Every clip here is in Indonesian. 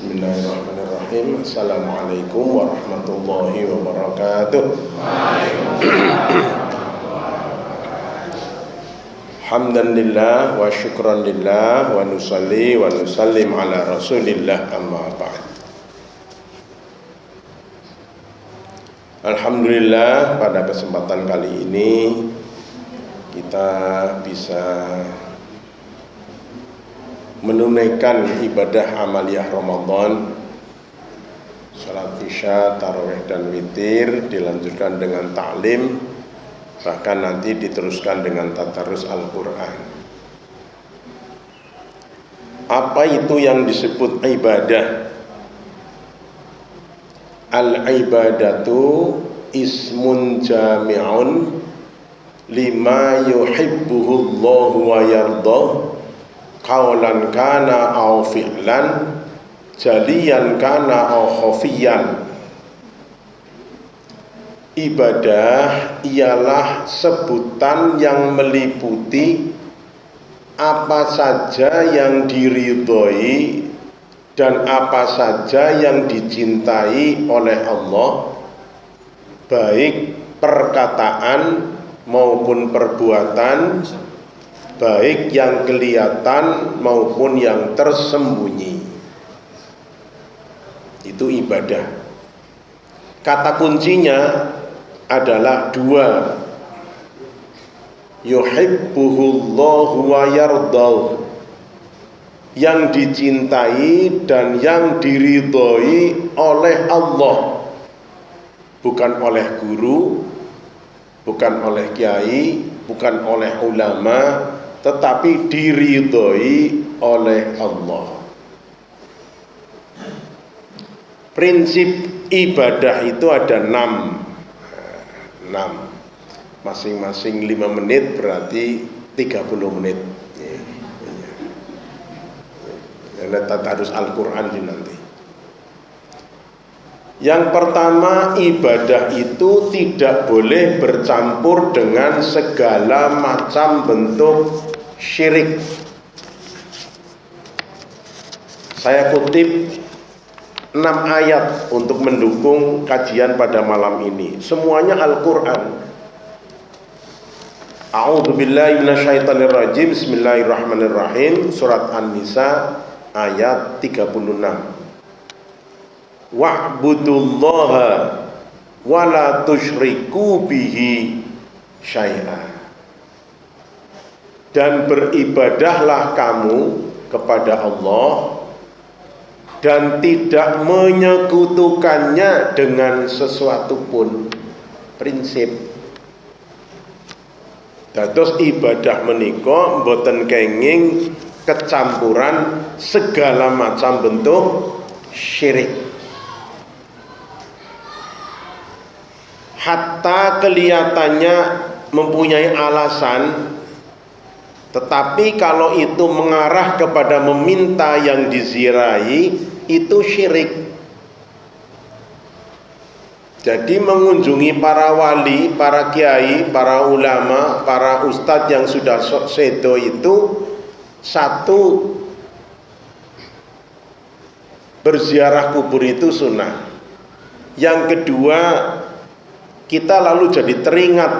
Bismillahirrahmanirrahim. Assalamualaikum warahmatullahi wabarakatuh. Hamdanillah wa syukranillah wa nusalli wa nusallim ala rasulillah amma ba'd. Alhamdulillah, pada kesempatan kali ini kita bisa menunaikan ibadah amaliyah Ramadan, salat isya, tarawih dan witir, dilanjutkan dengan ta'lim, bahkan nanti diteruskan dengan tadarus Al-Quran. Apa itu yang disebut ibadah? Al-ibadatu ismun jami'un lima yuhibbuhullahu wa yardah, qaulan kana au fi'lan, jaliyan kana au khafiyan. Ibadah ialah sebutan yang meliputi apa saja yang diridhoi dan apa saja yang dicintai oleh Allah, baik perkataan maupun perbuatan, baik yang kelihatan maupun yang tersembunyi. Itu ibadah. Kata kuncinya adalah dua. Yuhibbuhullahu wa yardahu, yang dicintai dan yang diridhoi oleh Allah, bukan oleh guru, bukan oleh kiai, bukan oleh ulama, tetapi diridhoi oleh Allah. Prinsip ibadah itu ada 6. Masing-masing 5 menit berarti 30 menit. Tadarus Al-Quran nanti. Yang pertama, ibadah itu tidak boleh bercampur dengan segala macam bentuk syirik. Saya kutip 6 ayat untuk mendukung kajian pada malam ini. Semuanya Al-Quran. A'udzubillahi minasyaitonirrajim. Bismillahirrahmanirrahim. Surat An-Nisa ayat 36. Wa'budullaha wa la tusyriku bihi syai'a. Dan beribadahlah kamu kepada Allah dan tidak menyekutukannya dengan sesuatu pun. Prinsip. Dados ibadah menika mboten kenging kecampuran segala macam bentuk syirik. Hatta kelihatannya mempunyai alasan, tetapi kalau itu mengarah kepada meminta yang diziarahi, itu syirik. Jadi mengunjungi para wali, para kiai, para ulama, para ustadz yang sudah sedo itu, satu, berziarah kubur itu sunnah. Yang kedua, kita lalu jadi teringat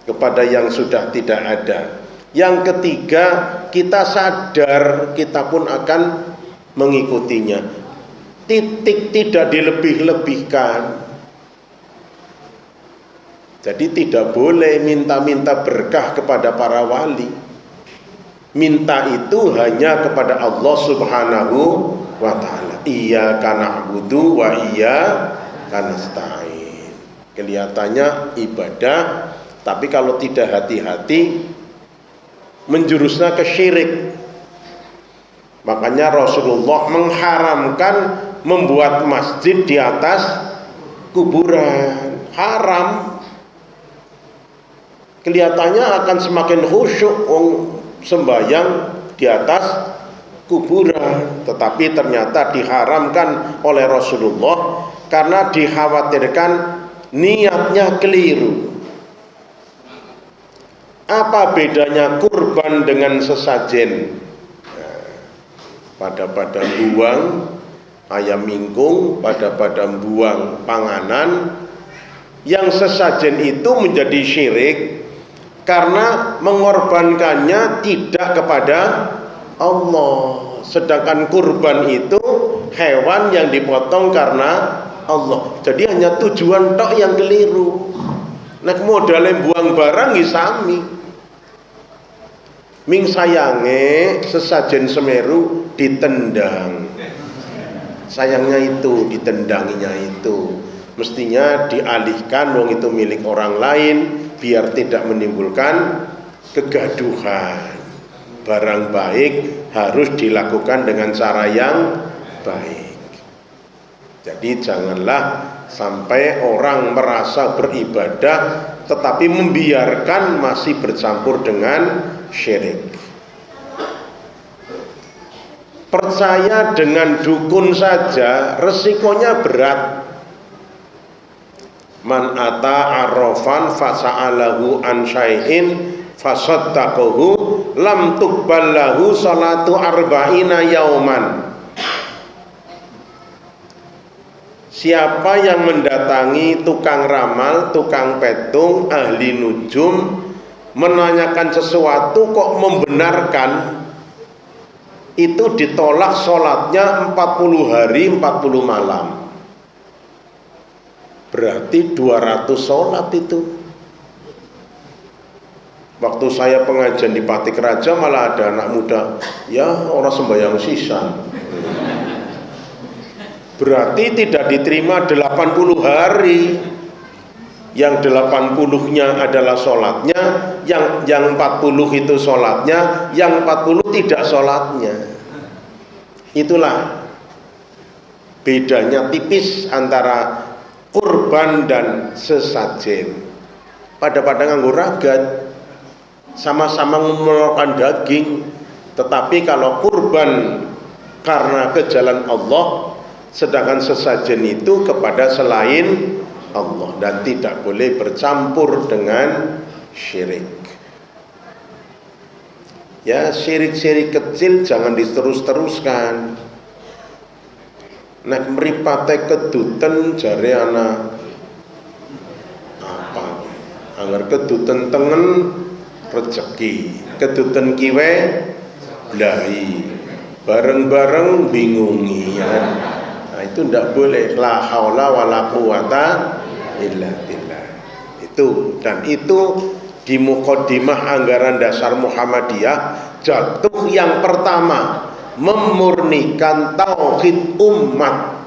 kepada yang sudah tidak ada. Yang ketiga, kita sadar kita pun akan mengikutinya. Titik, tidak dilebih-lebihkan. Jadi tidak boleh minta-minta berkah kepada para wali. Minta itu hanya kepada Allah Subhanahu wa ta'ala. Iyyaka na'budu wa iyyaka nasta'in. Kelihatannya ibadah, tapi kalau tidak hati-hati menjurusnya ke syirik. Makanya Rasulullah mengharamkan membuat masjid di atas kuburan. Haram. Kelihatannya akan semakin khusyuk sembahyang di atas kuburan, tetapi ternyata diharamkan oleh Rasulullah karena dikhawatirkan niatnya keliru. Apa bedanya kurban dengan sesajen? pada buang ayam mingkung, pada buang panganan. Yang sesajen itu menjadi syirik karena mengorbankannya tidak kepada Allah. Sedangkan kurban itu hewan yang dipotong karena Allah. Jadi hanya tujuan tok yang keliru. Nek modalnya buang barang ya sami. Ming sayange sesajen Semeru ditendang. Sayangnya itu, ditendanginya itu. Mestinya dialihkan, wong itu milik orang lain, biar tidak menimbulkan kegaduhan. Barang baik harus dilakukan dengan cara yang baik. Jadi janganlah sampai orang merasa beribadah tetapi membiarkan masih bercampur dengan syirik. Percaya dengan dukun saja resikonya berat. Man ata arrafan fasa'alahu an syai'in fasaddaqahu lam tuqbal lahu salatu arba'ina yauman. Siapa yang mendatangi tukang ramal, tukang petung, ahli nujum, menanyakan sesuatu kok membenarkan, itu ditolak sholatnya 40 hari 40 malam. Berarti 200 sholat itu. Waktu saya pengajian di Patik Raja malah ada anak muda, ya orang sembahyang sisan. Berarti tidak diterima 80 hari. Yang 80-nya adalah sholatnya, yang 40 itu sholatnya, yang 40 tidak sholatnya. Itulah bedanya tipis antara kurban dan sesajen. Pada nganggo ragat, sama-sama mengeluarkan daging, tetapi kalau kurban karena ke jalan Allah, sedangkan sesajen itu kepada selain Allah dan tidak boleh bercampur dengan syirik. Ya, syirik-syirik kecil jangan diterus-teruskan. Nek mripate keduten jare ana apa? Angger keduten tengen rezeki, keduten kiwe blahi. Bareng-bareng bingungi ya. Nah, itu tidak boleh. La haula wala quwata illa billah. Itu, dan itu di muqaddimah anggaran dasar Muhammadiyah jatuh yang pertama, memurnikan tauhid umat.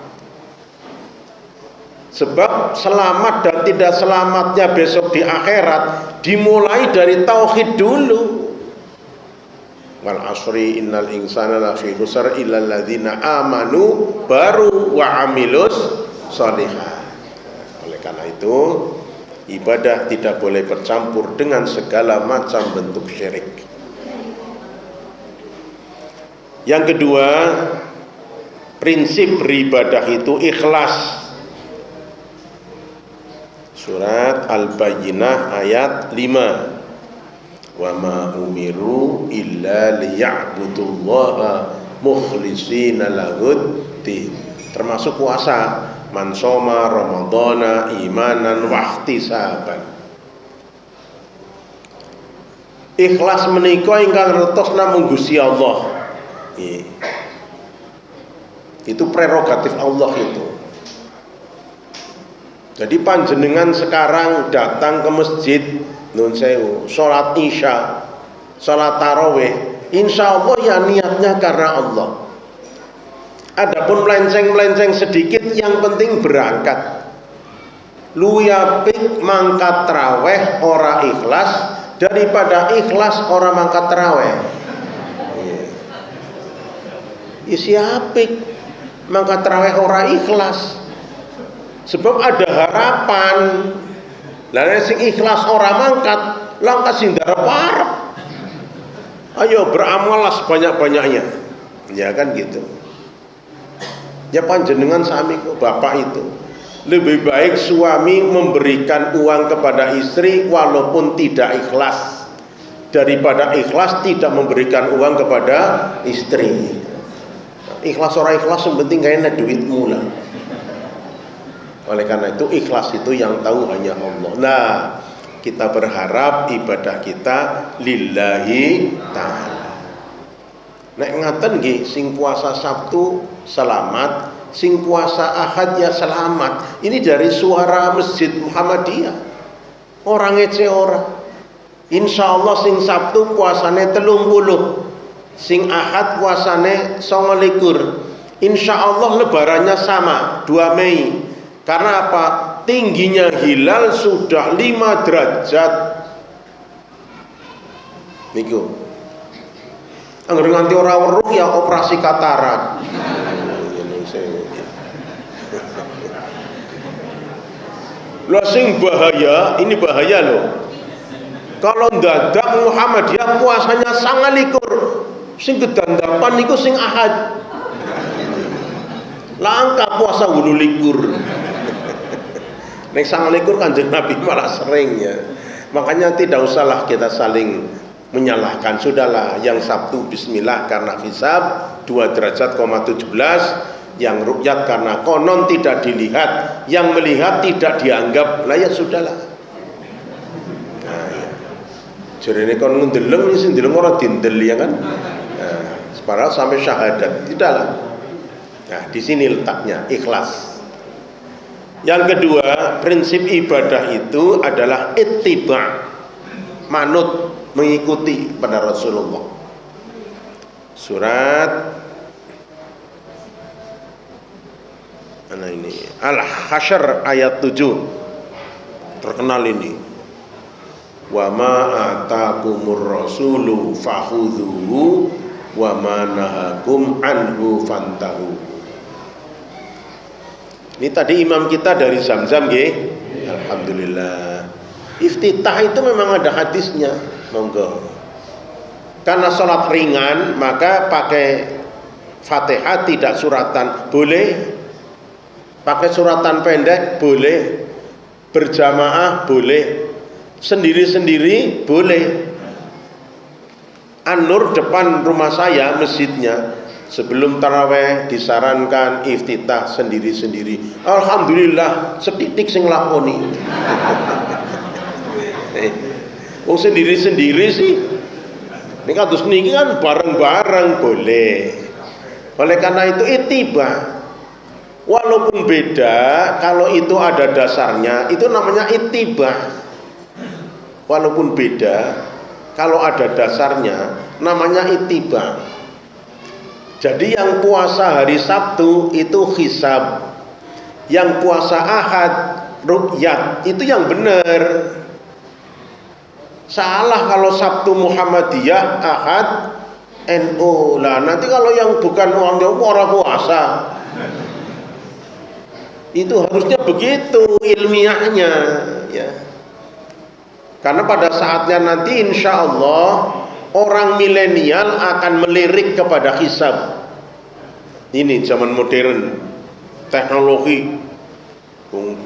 Sebab selamat dan tidak selamatnya besok di akhirat dimulai dari tauhid dulu. Wal asri innal insana lafi khusr illa alladzina amanu baru wa amilus sholihat. Oleh karena itu, ibadah tidak boleh bercampur dengan segala macam bentuk syirik. Yang kedua, prinsip beribadah itu ikhlas. Surat Al-Bayyinah ayat 5. Wa ma umiru illa liya'budullaha mukhlishina lahud-din. Termasuk puasa, man shoma ramadhana imanan wa ihtisaban. Ikhlas menika ingkang retos namung Gusti Allah. Itu prerogatif Allah itu. Jadi panjenengan sekarang datang ke masjid nun sewu, sholat isya, sholat tarawih, insya Allah ya niatnya karena Allah. Adapun melenceng-melenceng sedikit, yang penting berangkat. Luyapik mangkat tarawih ora ikhlas daripada ikhlas ora mangkat tarawih. Isi apik mangkat tarawih ora ikhlas. Sebab ada harapan. Lah sing ikhlas ora mangkat, langkah sindara parep. Ayo beramallah sebanyak-banyaknya. Ya kan gitu. Ya panjenengan sami kok bapak itu. Lebih baik suami memberikan uang kepada istri walaupun tidak ikhlas daripada ikhlas tidak memberikan uang kepada istri. Ikhlas ora ikhlas yang penting kayaknya duitmu lah. Oleh karena itu ikhlas itu yang tahu hanya Allah. Nah, kita berharap ibadah kita lillahi ta'ala. Nek ngaten nggih, sing puasa Sabtu selamat, sing puasa Ahad ya selamat. Ini dari suara Masjid Muhammadiyah. Orang ngece ora. Insyaallah sing Sabtu puasane 30, sing Ahad puasane 29. Insyaallah lebarannya sama 2 Mei. Karena apa? Tingginya hilal sudah 5 derajat. Niku. Angger nganti ora weruh ya operasi katarak. Lah sing bahaya, ini bahaya loh. Kalau ndadak Muhammadiyah puasanya 29, sing kedandapan niku sing Ahad. Langka puasa 28. Nek 29 Kanjeng Nabi malah sering ya. Makanya tidak usahlah kita saling menyalahkan. Sudahlah, yang Sabtu bismillah karena hisab 2 derajat, 17, yang rukyat karena konon tidak dilihat, yang melihat tidak dianggap. Lah ya sudahlah. Nah, ya. Jarene kon ndeleng sing ndeleng ora dindel ya kan. Nah, padahal sampai syahadat. Tidaklah. Nah, di sini letaknya ikhlas. Yang kedua, prinsip ibadah itu adalah ittiba, manut, mengikuti pada Rasulullah. Surat mana ini? Al-Hasyr ayat 7. Terkenal ini. Wa ma atakumur rasulu fakhudhuhu wa ma nahakum anhu fantahu. Ini tadi imam kita dari Zamzam nggih. Alhamdulillah. Iftitah itu memang ada hadisnya, monggo. Karena sholat ringan maka pakai Fatihah tidak suratan, boleh. Pakai suratan pendek boleh. Berjamaah boleh. Sendiri-sendiri boleh. An-Nur depan rumah saya masjidnya, sebelum taraweh disarankan iftitah sendiri-sendiri. Alhamdulillah setitik sing lakoni. Wong sendiri-sendiri sih. Ini kados niki kan bareng-bareng boleh. Oleh karena itu ittiba. Walaupun beda, kalau itu ada dasarnya, itu namanya ittiba. Walaupun beda, kalau ada dasarnya, namanya ittiba. Jadi yang puasa hari Sabtu itu hisab, yang puasa Ahad rukyat, itu yang benar. Salah kalau Sabtu Muhammadiyah, Ahad NU. Lah nanti kalau yang bukan orang puasa, itu harusnya begitu ilmiahnya ya. Karena pada saatnya nanti insya Allah orang milenial akan melirik kepada hisab. Ini zaman modern, teknologi,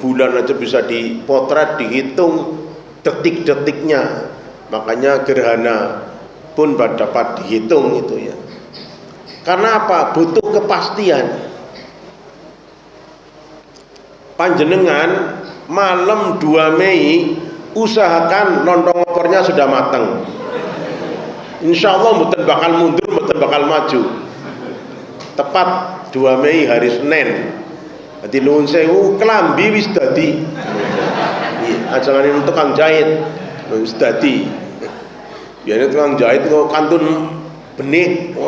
bulan aja bisa dipotret, dihitung detik-detiknya. Makanya gerhana pun dapat dihitung itu ya. Karena apa? Butuh kepastian. Panjenengan malam 2 Mei usahakan lontong opornya sudah matang. Insya Allah mboten bakal mundur, mboten bakal maju. Tepat 2 Mei hari Senin. Dadi nuwun sewu klambi wis dadi. Nggih, ajangane tukang jahit wis dadi. Biasane tukang jahit kok kantun benik,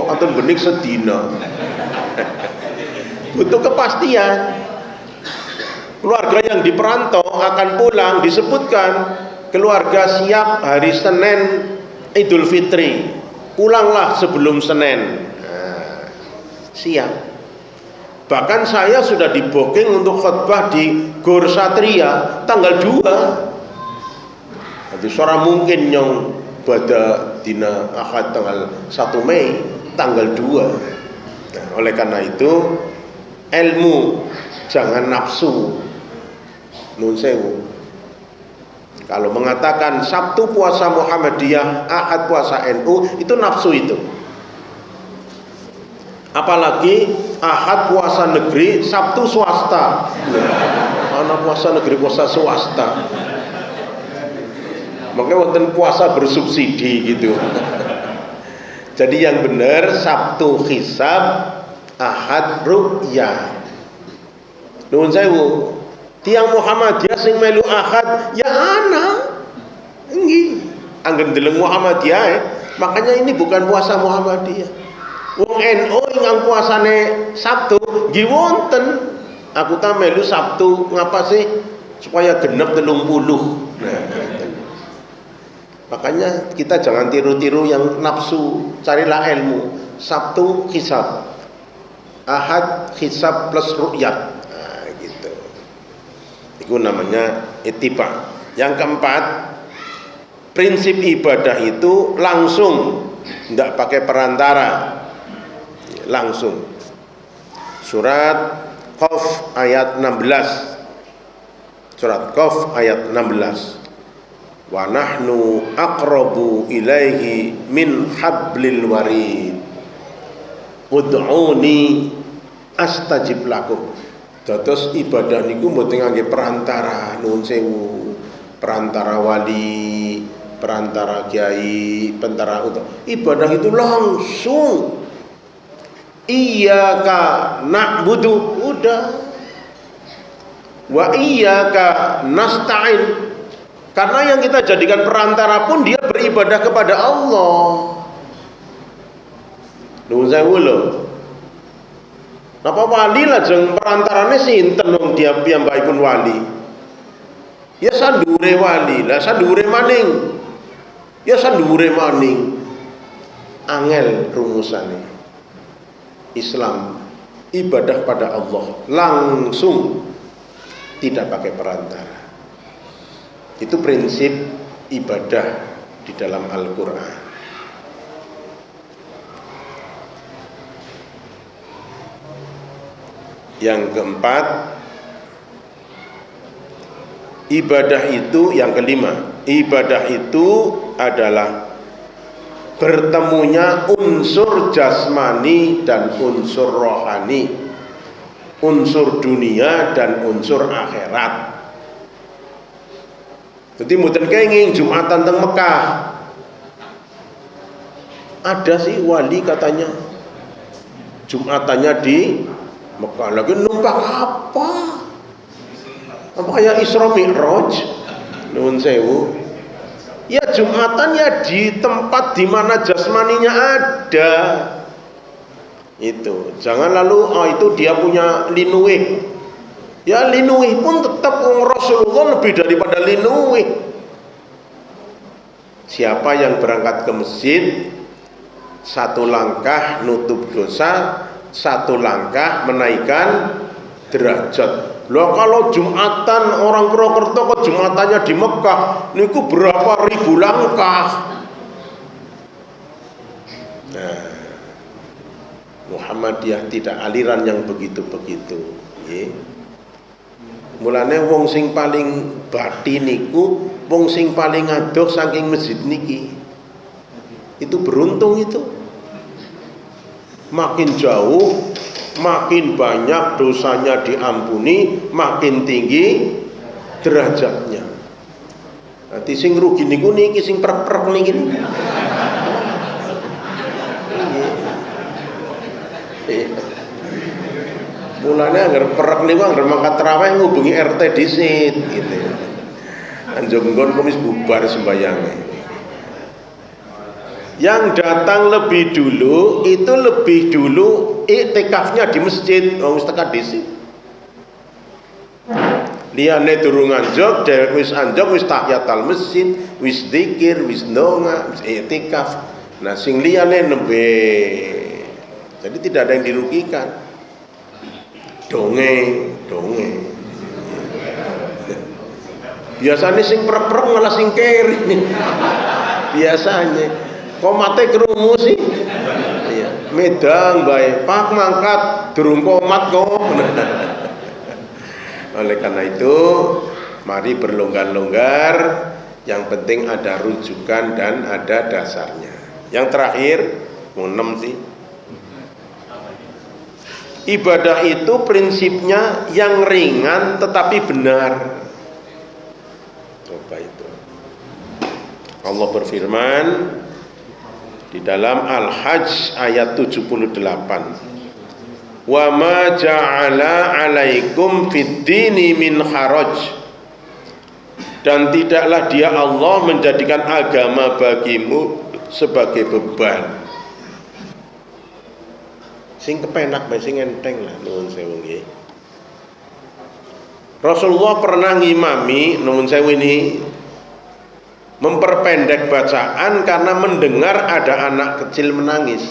sedina. Butuh kepastian. Keluarga yang di perantau akan pulang, disebutkan keluarga siap hari Senin Idul Fitri, pulanglah sebelum Senin. Nah, siap. Bahkan saya sudah di booking untuk khutbah di Gor Satria tanggal 2. Jadi seorang mungkin yang pada dina Ahad tanggal 1 Mei, tanggal 2. Nah, oleh karena itu ilmu jangan nafsu. Nun sewu. Kalau mengatakan Sabtu puasa Muhammadiyah, Ahad puasa NU, itu nafsu itu. Apalagi Ahad puasa negeri, Sabtu swasta. Anak puasa negeri, puasa swasta. Makanya wonten puasa bersubsidi gitu. Jadi yang benar Sabtu hisab, Ahad ru'yah. Nuwun sewu, tiang Muhammadiyah sing melu Ahad ya ana. Nggih, anggen deleng Muhammadiyah. Makanya ini bukan puasa Muhammadiyah. Wong NU ingkang puasane Sabtu nggih wonten. Aku ta melu Sabtu ngapa sih? Supaya genep 30. Nah, makanya kita jangan tiru-tiru yang nafsu, carilah ilmu. Sabtu hisab, Ahad hisab plus ru'yah. Nah, gitu. Itu namanya ittiba. Yang keempat, prinsip ibadah itu langsung, tidak pakai perantara, langsung. Surat Qaf ayat 16. Surat Qaf ayat 16. Wa nahnu aqrabu ilaihi min hablil warid. Ud'uni astajib lakum. Dados ibadah niku mboten ngangge perantara, nuwun sewu. Perantara wali, perantara kiai, perantara untuk ibadah itu langsung. Iyyaka na'budu, udah. Wa iyyaka nasta'in. Karena yang kita jadikan perantara pun dia beribadah kepada Allah. Nuwun sewu lho. Napa wali lajeng perantarane sinten wong dia piyambakipun wali? Ya sandure wali, lah sandure maning. Ya sandure maning. Angel rumusane. Islam ibadah pada Allah langsung, tidak pakai perantara. Itu prinsip ibadah di dalam Al-Quran. Yang keempat, ibadah itu, yang kelima, ibadah itu adalah bertemunya unsur jasmani dan unsur rohani, unsur dunia dan unsur akhirat. Jadi mboten kenging Jumatan teng Mekah. Ada sih wali katanya Jumatannya di Mekah. Lagi numpak apa? Apa kayak Isra Mi'raj? Nuwun sewu. Ya Jumatan ya di tempat di mana jasmaninya ada. Itu. Jangan lalu itu dia punya linuwih. Ya linuwih pun tetap Rasulullah lebih daripada linuwih. Siapa yang berangkat ke masjid, satu langkah nutup dosa, satu langkah menaikkan derajat. Loh kalau Jumatan orang Purwokerto kok Jumatannya di Mekah, niku berapa ribu langkah. Nah, Muhammadiyah tidak aliran yang begitu-begitu. Mulane wong sing paling bathi niku wong sing paling adoh saking masjid niki. Itu beruntung itu. Makin jauh, makin banyak dosanya diampuni, makin tinggi derajatnya. Nanti sing rugi niku niki sing prek-prek niki. Mulanya anggar perek niku anggar mangkat tarawih ngubungi RT disit gitu. Anjung nggon kumis bubar sembayangnya. Yang datang lebih dulu itu lebih dulu iktikafnya di masjid, wis tekan disit. Liyane durung anjog, dhewek wis anjog, wis tahiyatul masjid, wis zikir, wis ndonga, wis iktikaf. Nah sing liyane nembe. Jadi tidak ada yang dirugikan. Dongeng. Biasanya sing prek-prek malah sing keri. Biasanya. Kok mate krungu sih? Iya, medang bae. Pak mangkat durung komat kok. Oleh karena itu, mari berlonggar-longgar. Yang penting ada rujukan dan ada dasarnya. Yang terakhir, 6 sih. Ibadah itu prinsipnya yang ringan tetapi benar. Coba itu. Allah berfirman di dalam Al-Hajj ayat 78. Wa ma ja'ala 'alaikum fid dini min haraj. Dan tidaklah dia Allah menjadikan agama bagimu sebagai beban. Sing kepenak bae sing enteng lah nuwun sewu nggih. Rasulullah pernah ngimami nuwun sewu ini memperpendek bacaan karena mendengar ada anak kecil menangis.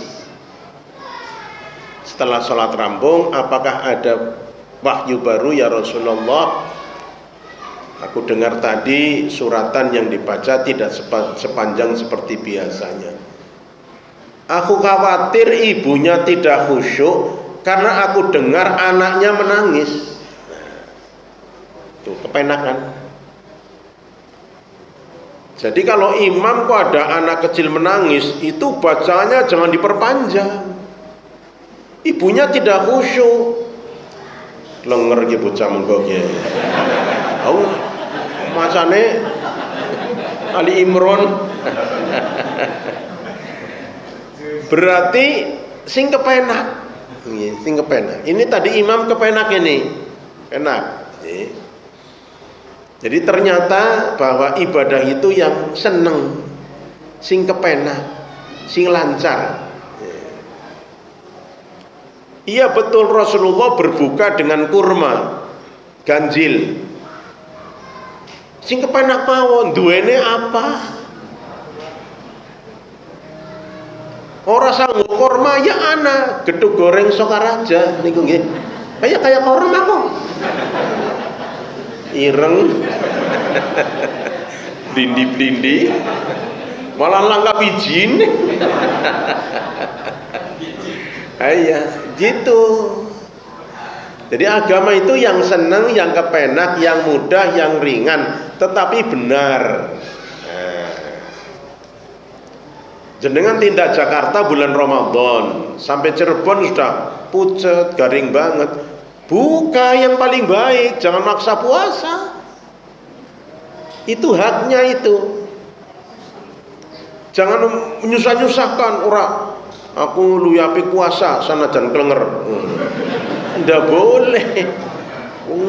Setelah sholat rampung, apakah ada wahyu baru ya Rasulullah? Aku dengar tadi suratan yang dibaca tidak sepanjang seperti biasanya. Aku khawatir ibunya tidak khusyuk karena aku dengar anaknya menangis. Tuh kepenakan. Jadi kalau imam kok ada anak kecil menangis, itu bacanya jangan diperpanjang. Ibunya tidak khusyuk. Lenger ki bocah mengko ki. Au macane Ali Imron. Berarti sing kepenak. Nggih, sing kepenak. Ini tadi imam kepenak ini. Enak. Jadi ternyata bahwa ibadah itu yang seneng, sing kepenak, sing lancar. Iya betul Rasulullah berbuka dengan kurma ganjil. Sing kepenak mawon duwene apa? Ora sanggup kurma ya ana, gedhug goreng Sokaraja niku nggih. Kayak kurma kok. Ireng. Blindi-blindi. Malah langka bijin. Iya, gitu. Jadi agama itu yang senang, yang kepenak, yang mudah, yang ringan, tetapi benar. Jenengan tindak Jakarta bulan Ramadan, sampai Cirebon sudah pucet, garing banget. Buka yang paling baik, jangan maksa puasa. Itu haknya itu. Jangan menyusah-nyusahkan orang. Aku luyapi puasa sanajan klenger. Ndak boleh.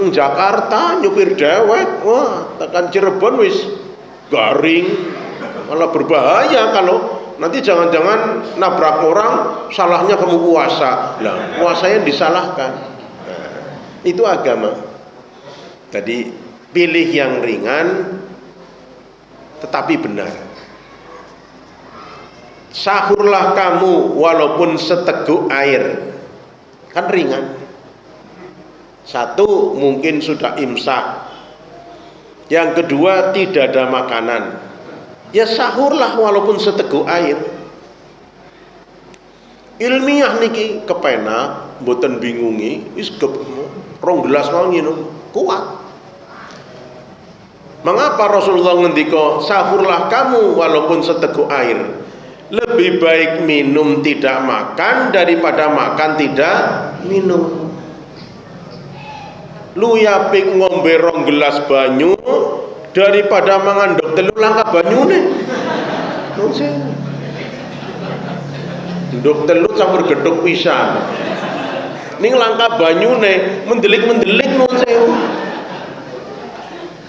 Jakarta nyupir dewek, wah, tekan Cirebon wis garing. Malah berbahaya kalau nanti jangan-jangan nabrak orang, salahnya kamu puasa. Lah, puasanya disalahkan. Nah, itu agama. Jadi pilih yang ringan tetapi benar. Sahurlah kamu walaupun seteguk air. Kan ringan. Satu, mungkin sudah imsak. Yang kedua, tidak ada makanan. Ya sahurlah walaupun seteguk air. Ilmiah niki kepenak, mboten bingungi, wis rong gelas mau nginum, kuat. Mengapa Rasulullah ngendika sahurlah kamu walaupun seteguk air? Lebih baik minum tidak makan daripada makan tidak minum. Luyapik ngombe rong gelas banyu daripada mangandok telu langkah banyune. Ndok telu campur gedhog pisan. Ning langkah banyune mendelik-mendelik nun sewu.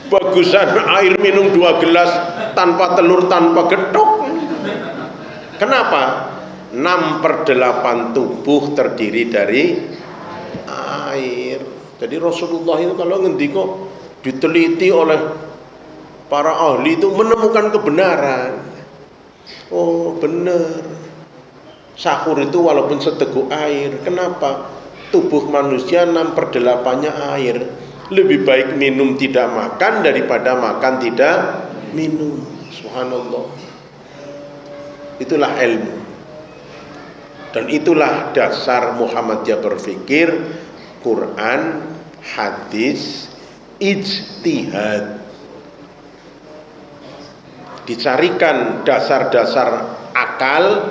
Bagusan air minum 2 gelas tanpa telur tanpa gedhog. Kenapa? 6/8 tubuh terdiri dari air. Jadi Rasulullah itu kalau ngendika diteliti oleh para ahli itu menemukan kebenaran. Oh benar. Sahur itu walaupun seteguk air. Kenapa? Tubuh manusia 6/8-nya air. Lebih baik minum tidak makan daripada makan tidak minum. Subhanallah. Itulah ilmu. Dan itulah dasar Muhammadiyah berpikir, Quran, hadis, ijtihad. Dicarikan dasar-dasar akal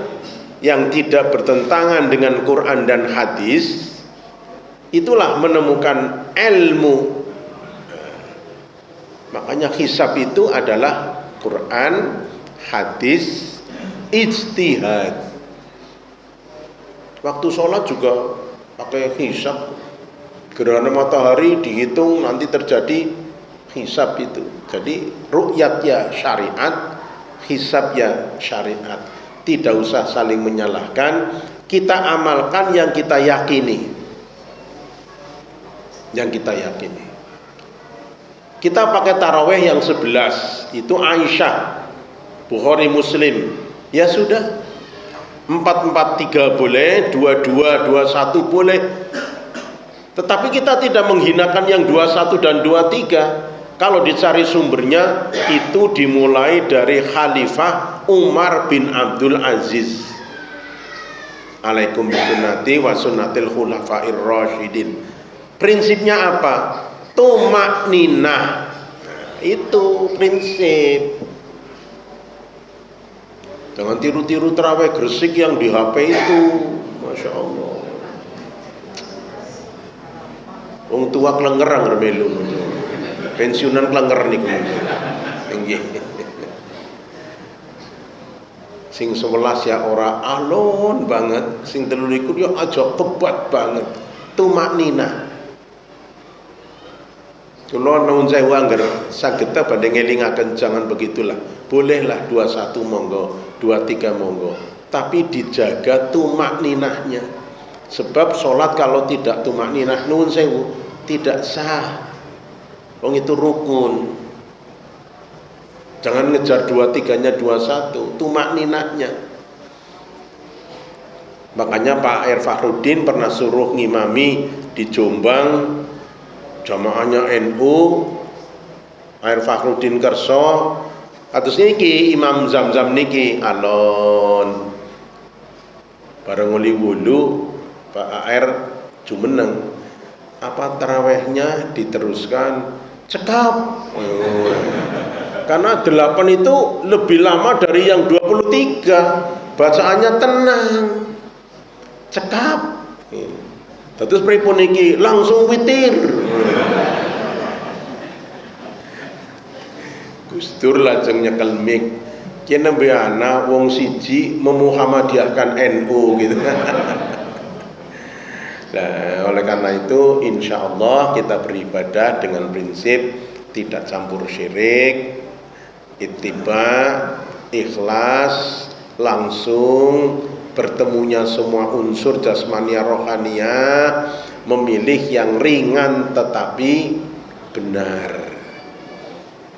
yang tidak bertentangan dengan Quran dan hadis, itulah menemukan ilmu. Makanya hisab itu adalah Quran, hadis, ijtihad. Waktu sholat juga pakai hisab. Gerhana matahari dihitung, nanti terjadi hisab itu. Jadi ru'yat ya syariat, hisab ya syariat. Tidak usah saling menyalahkan. Kita amalkan yang kita yakini. Yang kita yakini. Kita pakai taraweh yang 11, itu Aisyah, Bukhari Muslim. Ya sudah, 4-4-3 boleh, 2-2, 2-1 boleh. Tetapi kita tidak menghinakan yang 21 dan 23. Kalau dicari sumbernya, itu dimulai dari Khalifah Umar bin Abdul Aziz. Alaikum bisunnati wa sunnatil khulafair rasyidin. Prinsipnya apa? Tumak ninah. Itu prinsip. Jangan tiru-tiru terawih Gresik yang di HP itu. Masya Allah. Wong tua kelengerang remelu. Pensiunan kelenger niku. Nggih. Sing 11 ya ora alon banget, sing 13 ya aja kebat banget. Tumak ninah. Kula nuwun sewu angger saged badhe ngelingaken jangan begitulah. Bolehlah 21 monggo, 23 monggo, tapi dijaga tumak ninahnya. Sebab sholat kalau tidak tumak ninah nuwun sewu tidak sah. Wong itu rukun. Jangan ngejar 23-nya 21, tumak ninahnya. Makanya Pak Air Fakhrudin pernah suruh ngimami di Jombang, jamaahnya NU, Air Fakhrudin kerso, atus niki Imam Zamzam niki alon. Bareng nguli wulu Pak Air jumeneng. Apa tarawehnya diteruskan? Cekap. Karena 8 itu lebih lama dari yang 23. Bacaannya tenang. Cekap. Terus pripun iki langsung witir. Gus Dur lajeng nyekel mik. Ki nembe ana wong siji memuhammadiyahkan NU gitu. Nah, oleh karena itu insya Allah kita beribadah dengan prinsip tidak campur syirik, ittiba, ikhlas, langsung bertemunya semua unsur jasmania rohania, memilih yang ringan tetapi benar.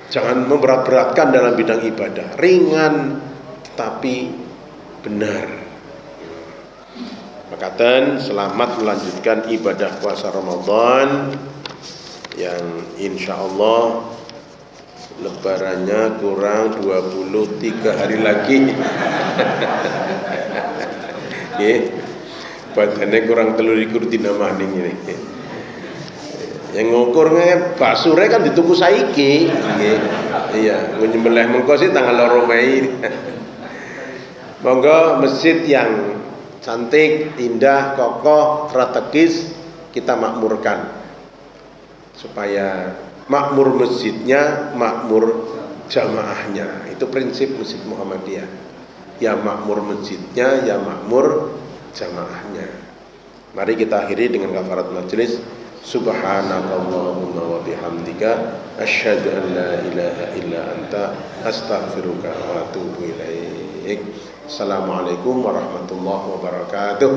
Jangan memberat-beratkan dalam bidang ibadah, ringan tetapi benar. Makaten selamat melanjutkan ibadah puasa Ramadan yang insya Allah lebarannya kurang 23 hari lagi. Badannya kurang 3 dina maning ini. Yang ngukurnya basure kan dituku saiki. Iya, nyembelih mengko sih tanggal 2 Mei. Monggo masjid yang cantik, indah, kokoh, strategis kita makmurkan. Supaya makmur masjidnya, makmur jamaahnya. Itu prinsip Masjid Muhammadiyah. Ya makmur masjidnya, ya makmur jamaahnya. Mari kita akhiri dengan kafarat majelis. Subhanakallahumma wa bihamdika asyhadu an la ilaha illa anta astaghfiruka wa atubu ilaik. Assalamualaikum warahmatullahi wabarakatuh.